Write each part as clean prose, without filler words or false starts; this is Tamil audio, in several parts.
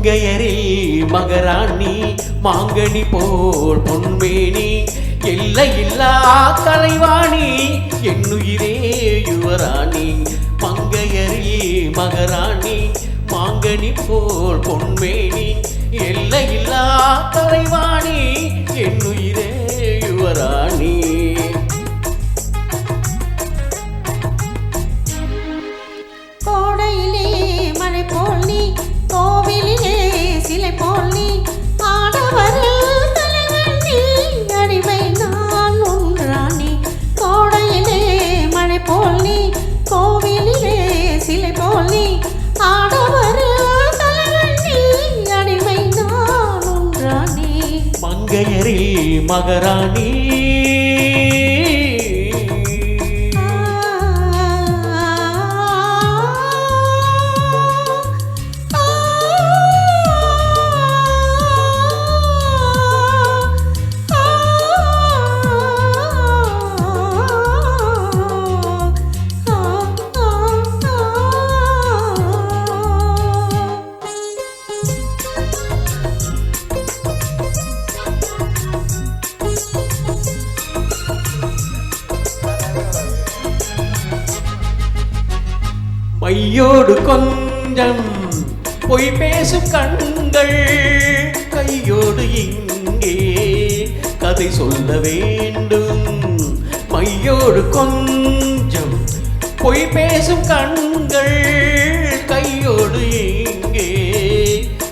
மங்கையரில் மகராணி மாங்கனி போல் பொன்மேனி எல்லையில்லா கலைவாணி என்னுயிரே யுவராணி மங்கையரில் மகராணி மாங்கனி போல் பொன்மேனி எல்லையில்லா கலைவாணி என்னுயிரே யுவராணி கோடையிலே மழை போல் நீ கோவிலிலே சிலை போல் நீ ஆடவரில் தலைவன் நீ அடிமை நான் ஒன்றானி கோடையிலே மழை போல் நீ கோவிலிலே சிலை போல் நீ ஆடவரில் தலைவன் நீ அடிமை நான் ஒன்றானி மங்கையரில் மகராணி மையோடு கொஞ்சம் பொய் பேசும் கண்கள் கையோடு இங்கே கதை சொல்ல வேண்டும் மையோடு கொஞ்சம் பொய் பேசும் கண்கள் கையோடு இங்கே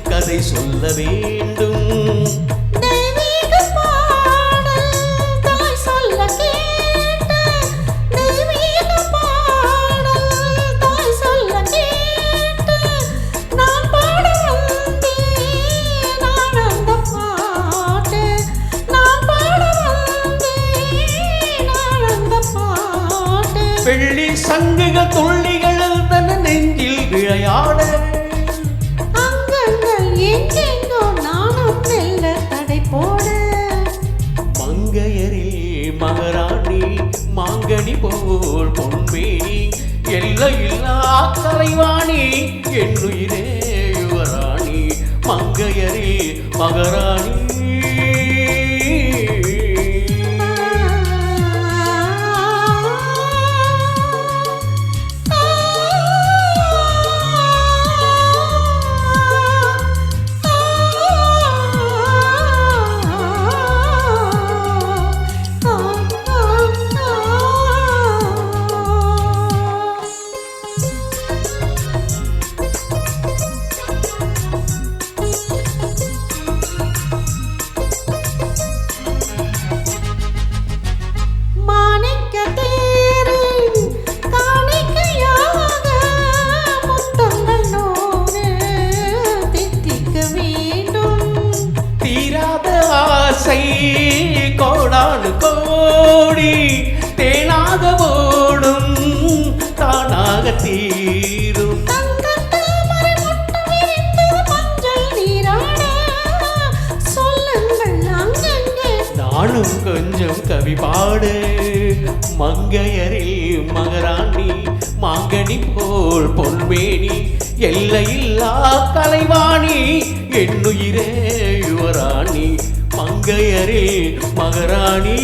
கதை சொல்ல வேண்டும் வெள்ளி சங்குகள் துள்ளிகள் தன் நெஞ்சில் விளையாட அங்கங்கள் எங்கெங்கோ நானும் மெல்ல தடை போட மங்கையரில் மகராணி மாங்கனி போல் பொன்மேனி எல்லையில்லா கலைவாணி என்னுயிரே யுவராணி மங்கையரில் மகராணி கோடானு கோடி தேனாக ஓடும் தானாக தீரும் நானும் கொஞ்சம் கவி பாடு மங்கையரில் மகராணி மாங்கனி போல் பொன்மேனி எல்லையில்லா கலைவாணி என்னுயிரே யுவராணி மங்கையரில் மகராணி